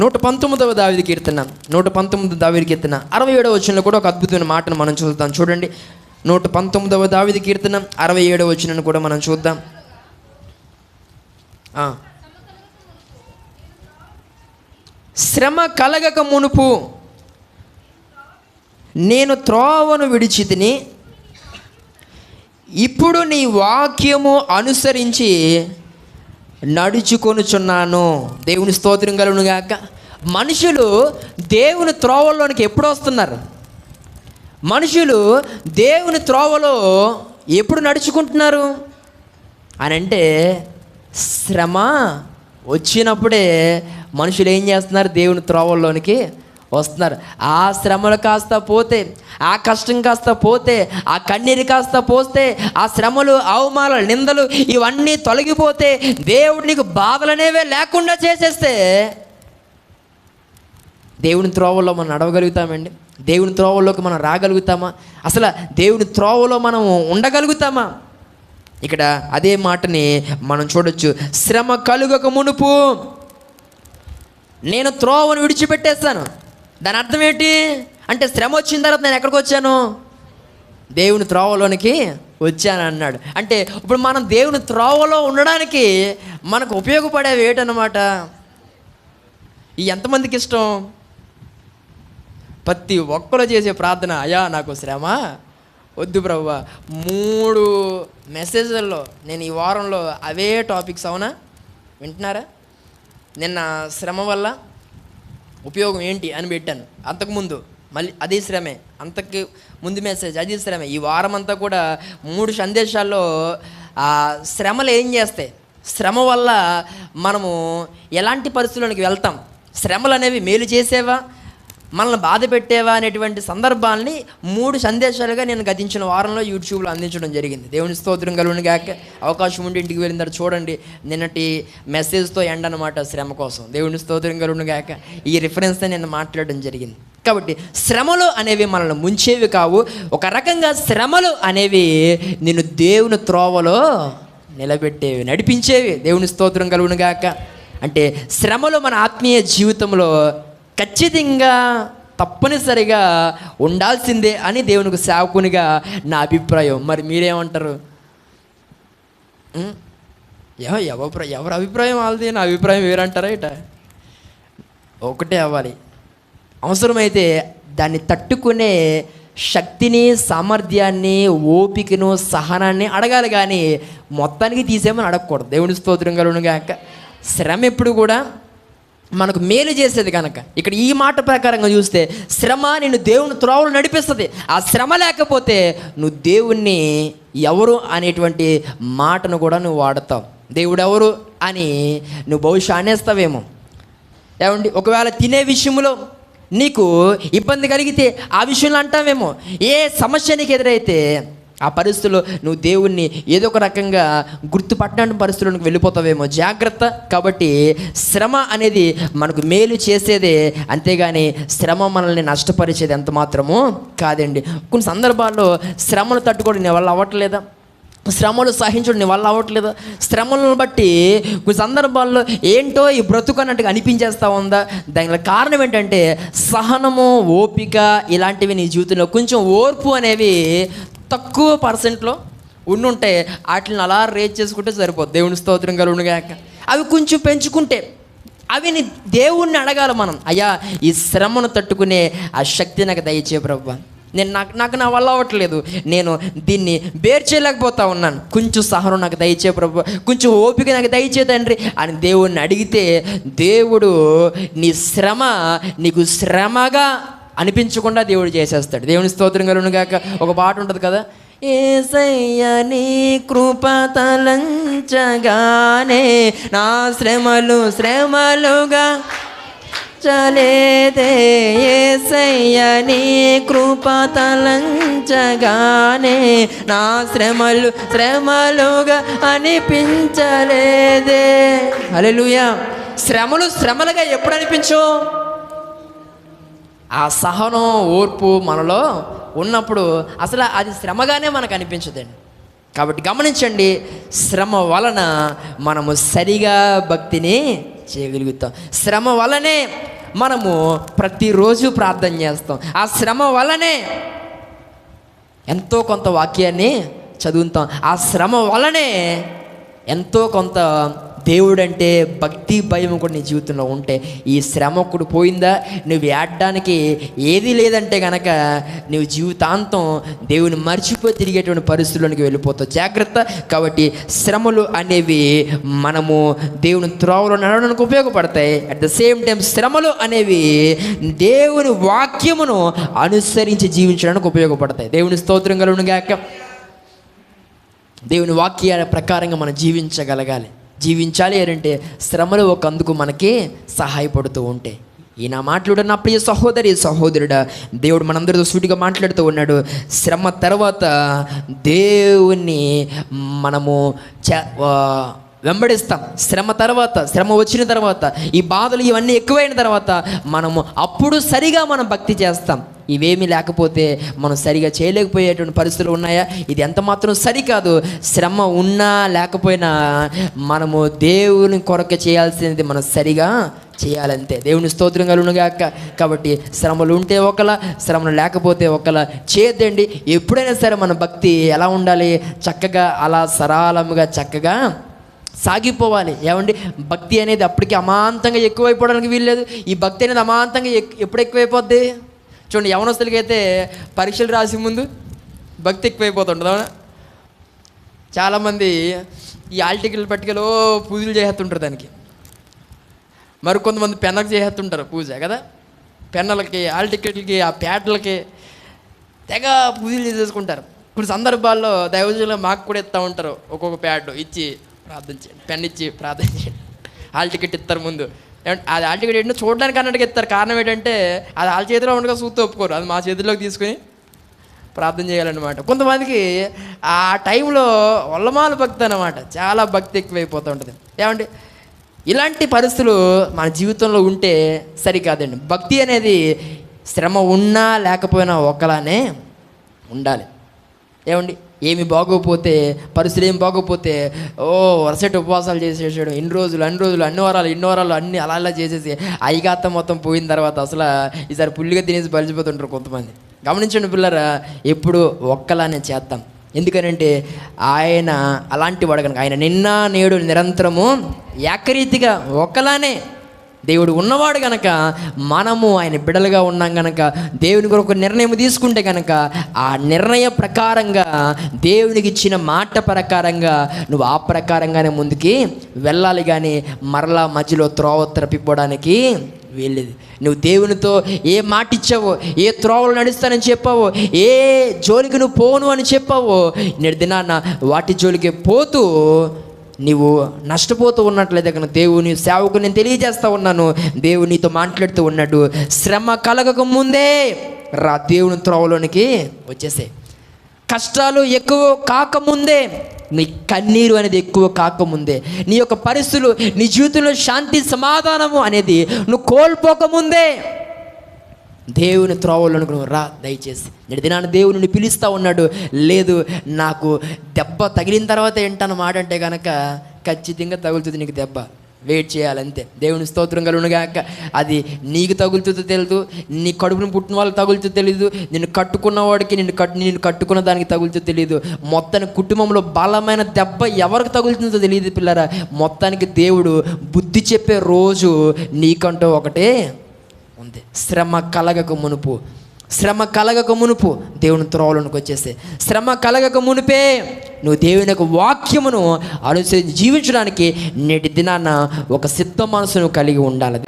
119వ దావీదు కీర్తన 119 దావీదు కీర్తన 67వ వచనంలో కూడా ఒక అద్భుతమైన మాటను మనం చూద్దాం. చూడండి, 119వ దావీదు కీర్తన 67వ వచనం కూడా మనం చూద్దాం. శ్రమ కలగక మునుపు నేను త్రోవను విడిచి తిని, ఇప్పుడు నీ వాక్యము అనుసరించి నడుచుకొనుచున్నాను. దేవుని స్తోత్రం కలుగును గాక. మనుషులు దేవుని త్రోవలోనికి ఎప్పుడు వస్తున్నారు? మనుషులు దేవుని త్రోవలో ఎప్పుడు నడుచుకుంటున్నారు అని అంటే, శ్రమ వచ్చినప్పుడే మనుషులు ఏం చేస్తున్నారు? దేవుని త్రోవల్లోనికి వస్తున్నారు. ఆ శ్రమలు కాస్త పోతే, ఆ కష్టం కాస్త పోతే, ఆ కన్నీరు కాస్త పోస్తే, ఆ శ్రమలు, అవమానాలు, నిందలు ఇవన్నీ తొలగిపోతే, దేవుడు నీకు బాధలనేవే లేకుండా చేసేస్తే దేవుని త్రోవల్లో మనం నడవగలుగుతామండి? దేవుని త్రోవల్లోకి మనం రాగలుగుతామా? అసలు దేవుని త్రోవలో మనం ఉండగలుగుతామా? ఇక్కడ అదే మాటని మనం చూడొచ్చు. శ్రమ కలుగక మునుపు నేను త్రోవను విడిచిపెట్టేస్తాను. దాని అర్థం ఏంటి అంటే, శ్రమ వచ్చిన తర్వాత నేను ఎక్కడికి వచ్చాను? దేవుని త్రోవలోనికి వచ్చాను అన్నాడు. అంటే ఇప్పుడు మనం దేవుని త్రోవలో ఉండడానికి మనకు ఉపయోగపడేవి ఏంటన్నమాట? ఈ ఎంతమందికి ఇష్టం? ప్రతి ఒక్కరు చేసే ప్రార్థన, అయ్యా నాకు శ్రమ వద్దు ప్రభువా. 3 మెసేజ్లలో నేను ఈ వారంలో అవే టాపిక్స్, అవునా? వింటున్నారా? నిన్న శ్రమ వల్ల ఉపయోగం ఏంటి అని పెట్టాను. అంతకుముందు మళ్ళీ అదే శ్రమే, అంతకు ముందు మెసేజ్ అదే శ్రమే. ఈ వారం అంతా కూడా 3 సందేశాల్లో శ్రమలు ఏం చేస్తాయి, శ్రమ వల్ల మనము ఎలాంటి పరిస్థితుల్లోకి వెళ్తాం, శ్రమలు అనేవి మేలు చేసేవా మనల్ని బాధ పెట్టేవా అనేటువంటి సందర్భాలని 3 సందేశాలుగా నేను గతించిన వారంలో యూట్యూబ్లో అందించడం జరిగింది. దేవుని స్తోత్రం కలుగును గాక. అవకాశం ఉండి ఇంటికి వెళ్ళిన తర్వాత చూడండి, నిన్నటి మెసేజ్తో ఎండ్ అనమాట శ్రమ కోసం. దేవుని స్తోత్రం కలుగును గాక. ఈ రిఫరెన్స్తో నేను మాట్లాడడం జరిగింది. కాబట్టి శ్రమలు అనేవి మనల్ని ముంచేవి కావు. ఒక రకంగా శ్రమలు అనేవి నిన్ను దేవుని త్రోవలో నిలబెట్టేవి, నడిపించేవి. దేవుని స్తోత్రం కలుగును గాక. అంటే శ్రమలు మన ఆత్మీయ జీవితంలో ఖచ్చితంగా తప్పనిసరిగా ఉండాల్సిందే అని దేవునికి సేవకునిగా నా అభిప్రాయం. మరి మీరేమంటారు? ఎవరి అభిప్రాయం వాళ్ళది, నా అభిప్రాయం వేరంటారా? ఇట ఒకటే అవ్వాలి. అవసరమైతే దాన్ని తట్టుకునే శక్తిని, సామర్థ్యాన్ని, ఓపికను, సహనాన్ని అడగాలి, కానీ మొత్తానికి తీసేమని అడగకూడదు. దేవుని స్తోత్రం కలుగును గాక. శ్రమ ఎప్పుడు కూడా మనకు మేలు చేసేది కనుక, ఇక్కడ ఈ మాట ప్రకారంగా చూస్తే శ్రమ నిన్ను దేవుని త్రోవలు నడిపిస్తుంది. ఆ శ్రమ లేకపోతే నువ్వు దేవుణ్ణి ఎవరు అనేటువంటి మాటను కూడా నువ్వు వాడతావు. దేవుడు ఎవరు అని నువ్వు బహుశా అనేస్తావేమో. ఏమండి, ఒకవేళ తినే విషయంలో నీకు ఇబ్బంది కలిగితే ఆ విషయంలో అంటావేమో. ఏ సమస్య నీకు ఎదురైతే ఆ పరిస్థితుల్లో నువ్వు దేవుణ్ణి ఏదో ఒక రకంగా గుర్తుపట్టని పరిస్థితులకు వెళ్ళిపోతావేమో. జాగ్రత్త. కాబట్టి శ్రమ అనేది మనకు మేలు చేసేదే, అంతేగాని శ్రమ మనల్ని నష్టపరిచేది ఎంత మాత్రమూ కాదండి. కొన్ని సందర్భాల్లో శ్రమను తట్టుకోవడం నీ వల్ల అవ్వట్లేదా? శ్రమలు సహించడం నీ వల్ల అవ్వట్లేదా? శ్రమలను బట్టి కొన్ని సందర్భాల్లో ఏంటో ఈ బ్రతుకు అన్నట్టుగా అనిపించేస్తూ ఉందా? దానికి కారణం ఏంటంటే సహనము, ఓపిక ఇలాంటివి నీ జీవితంలో కొంచెం ఓర్పు అనేవి తక్కువ పర్సెంట్లో ఉండుంటే వాటిని అలా రేట్ చేసుకుంటే సరిపోద్ది. దేవుని స్తోత్రం కలుగును గాక. అవి కొంచెం పెంచుకుంటే అవి నీ దేవుణ్ణి అడగాలి మనం, అయ్యా ఈ శ్రమను తట్టుకునే ఆ శక్తి నాకు దయచే ప్రభువా. నాకు నా వల్ల అవ్వట్లేదు, నేను దీన్ని బేర్ చేయలేకపోతా ఉన్నాను, కొంచెం సహనం నాకు దయచే ప్రభువా, కొంచెం ఓపిక నాకు దయచే తండ్రి అని దేవుణ్ణి అడిగితే దేవుడు నీ శ్రమ నీకు శ్రమగా అనిపించకుండా దేవుడు చేసేస్తాడు. దేవుని స్తోత్రం కలుగును గాక. ఒక పాట ఉంటుంది కదా, యేసయ్య నీ కృప తలంచగానే నా శ్రమలు శ్రమలుగా చలేదే. యేసయ్య నీ కృప తలంచగానే నా శ్రమలు శ్రమలుగా అనిపించలేదే. హల్లెలూయా. శ్రమలు శ్రమలుగా ఎప్పుడు అనిపించు? ఆ సహనం, ఓర్పు మనలో ఉన్నప్పుడు అసలు అది శ్రమగానే మనకు అనిపించదండి. కాబట్టి గమనించండి, శ్రమ వలన మనము సరిగా భక్తిని చేయగలుగుతాం. శ్రమ వల్లనే మనము ప్రతిరోజు ప్రార్థన చేస్తాం. ఆ శ్రమ వల్లనే ఎంతో కొంత వాక్యాన్ని చదువుతాం. ఆ శ్రమ వల్లనే ఎంతో కొంత దేవుడంటే భక్తి భయం కూడా నీ జీవితంలో ఉంటే, ఈ శ్రమ ఒకటి పోయిందా, నువ్వు ఏడడానికి ఏది లేదంటే కనుక నువ్వు జీవితాంతం దేవుని మర్చిపోయి తిరిగేటువంటి పరిస్థితుల్లోనికి వెళ్ళిపోతావు. జాగ్రత్త. కాబట్టి శ్రమలు అనేవి మనము దేవుని త్రోవలో నడవడానికి ఉపయోగపడతాయి. అట్ ద సేమ్ టైం శ్రమలు అనేవి దేవుని వాక్యమును అనుసరించి జీవించడానికి ఉపయోగపడతాయి. దేవుని స్తోత్రం కలుగును గాక. దేవుని వాక్యాల ప్రకారంగా మనం జీవించాలి అంటే శ్రమలు ఒకందుకు మనకి సహాయపడుతూ ఉంటాయి. ఈ నా మాట్లాడు నా ప్రియ సహోదరుడా, దేవుడు మనందరితో సూటిగా మాట్లాడుతూ ఉన్నాడు. శ్రమ తర్వాత దేవుణ్ణి మనము వెంబడిస్తాం. శ్రమ వచ్చిన తర్వాత, ఈ బాధలు ఇవన్నీ ఎక్కువైన తర్వాత మనము అప్పుడు సరిగా మనం భక్తి చేస్తాం. ఇవేమీ లేకపోతే మనం సరిగా చేయలేకపోయేటువంటి పరిస్థితులు ఉన్నాయా? ఇది ఎంత మాత్రం సరికాదు. శ్రమ ఉన్నా లేకపోయినా మనము దేవుని కొరకు చేయాల్సినది మనం సరిగా చేయాలంతే. దేవుని స్తోత్రం కలుగునుగాక. కాబట్టి శ్రమలు ఉంటే ఒకలా, శ్రమలు లేకపోతే ఒకలా చేయొద్దండి. ఎప్పుడైనా సరే మన భక్తి ఎలా ఉండాలి? చక్కగా అలా సరళముగా చక్కగా సాగిపోవాలి. ఏమండి, భక్తి అనేది అప్పటికి అమాంతంగా ఎక్కువైపోవడానికి వీల్లేదు. ఈ భక్తి అనేది అమాంతంగా ఎప్పుడు ఎక్కువైపోద్ది? చూడండి, యవనస్తులకైతే పరీక్షలు రాసి ముందు భక్తి ఎక్కువైపోతుంటుంది. అవునా? చాలామంది ఈ ఆల్ టికెట్లు పట్టుకెలో పూజలు చేస్తుంటారు దానికి. మరి కొంతమంది పెన్నకు చేస్తుంటారు పూజ కదా. పెన్నలకి, ఆల్ టికెట్లకి, ఆ ప్యాడ్లకి తెగ పూజలు చేసేసుకుంటారు. కొన్ని సందర్భాల్లో దైవజనులు మాకు కూడా ఇస్తూ ఉంటారు. ఒక్కొక్క ప్యాడ్ ఇచ్చి ప్రార్థన చేయండి, పెన్ ఇచ్చి ప్రార్థన చేయండి. హాల్ టికెట్ ఇస్తారు ముందు. అది హాల్ టికెట్ ఏంటో చూడడానికి అన్నట్టుగా ఇస్తారు. కారణం ఏంటంటే అది వాళ్ళ చేతిలో ఉండగా సూత్తు ఒప్పుకోరు. అది మా చేతిలోకి తీసుకుని ప్రార్థన చేయాలన్నమాట. కొంతమందికి ఆ టైంలో వల్లమాల భక్తి అన్నమాట, చాలా భక్తి ఎక్కువైపోతూ ఉంటుంది. ఏమంటే ఇలాంటి పరిస్థితులు మన జీవితంలో ఉంటే సరికాదండి. భక్తి అనేది శ్రమ ఉన్నా లేకపోయినా ఒకలానే ఉండాలి. ఏమండి, ఏమి బాగోపోతే, పరిస్థితులు ఏమి బాగోపోతే వరుసటి ఉపవాసాలు చేసేసాడు. అన్ని రోజులు అన్ని వారాలు అన్నీ అలా చేసేసి ఐగాతం మొత్తం పోయిన తర్వాత అసలు ఈసారి పుల్లిగా తినేసి బలిసిపోతుంటారు కొంతమంది. గమనించండి పిల్లరా, ఎప్పుడు ఒక్కలానే చేద్దాం. ఎందుకనంటే ఆయన అలాంటి వాడు కనుక. ఆయన నిన్న నేడు నిరంతరము ఏకరీతిగా ఒకలానే దేవుడు ఉన్నవాడు కనుక, మనము ఆయన బిడ్డలుగా ఉన్నాం కనుక, దేవుని కొరకు నిర్ణయం తీసుకుంటే కనుక, ఆ నిర్ణయ ప్రకారంగా దేవునికి ఇచ్చిన మాట ప్రకారంగా నువ్వు ఆ ప్రకారంగానే ముందుకి వెళ్ళాలి. కానీ మరలా మధ్యలో త్రోవ తప్పిపోవడానికి వెళ్ళేది. నువ్వు దేవునితో ఏ మాట ఇచ్చావో, ఏ త్రోవలు నడుస్తానని చెప్పావో, ఏ జోలికి నువ్వు పోను అని చెప్పావో, నేడు దినాన్న వాటి జోలికి పోతూ నీవు నష్టపోతూ ఉన్నట్లయితే కనుక దేవుని సేవకు నేను తెలియజేస్తూ ఉన్నాను. దేవుడు నీతో మాట్లాడుతూ ఉన్నాడు. శ్రమ కలగక ముందే రా దేవుని త్రోవలోనికి వచ్చేసే. కష్టాలు ఎక్కువ కాకముందే, నీ కన్నీరు అనేది ఎక్కువ కాకముందే, నీ యొక్క పరిస్థితులు, నీ జీవితంలో శాంతి సమాధానము అనేది నువ్వు కోల్పోకముందే దేవుని త్రోవలోనికి నువ్వు రా దయచేసి. నేడు దినాన్ని దేవుని పిలుస్తూ ఉన్నాడు. లేదు, నాకు దెబ్బ తగిలిన తర్వాత ఏంటన్నమాట అంటే కనుక ఖచ్చితంగా తగులుతుంది నీకు దెబ్బ. వెయిట్ చేయాలంతే. దేవుని స్తోత్రం కలుగునుగాక. అది నీకు తగులుతుందో తెలియదు, నీ కడుపును పుట్టిన వాళ్ళకి తగులుతూ తెలియదు, నిన్ను కట్టుకున్నవాడికి నిన్ను కట్టుకున్న దానికి తగులుతూ తెలియదు. మొత్తానికి కుటుంబంలో బలమైన దెబ్బ ఎవరికి తగులుతుందో తెలియదు పిల్లరా. మొత్తానికి దేవుడు బుద్ధి చెప్పే రోజు నీకంటూ ఒకటే ఉంది. శ్రమ కలగక మునుపు దేవుని త్రోవలోనికి వచ్చేస్తే, శ్రమ కలగక మునిపే నువ్వు దేవుని యొక్క వాక్యమును అనుసరించి జీవించడానికి నేటి దినాన ఒక సిద్ధ మనసును కలిగి ఉండాలి.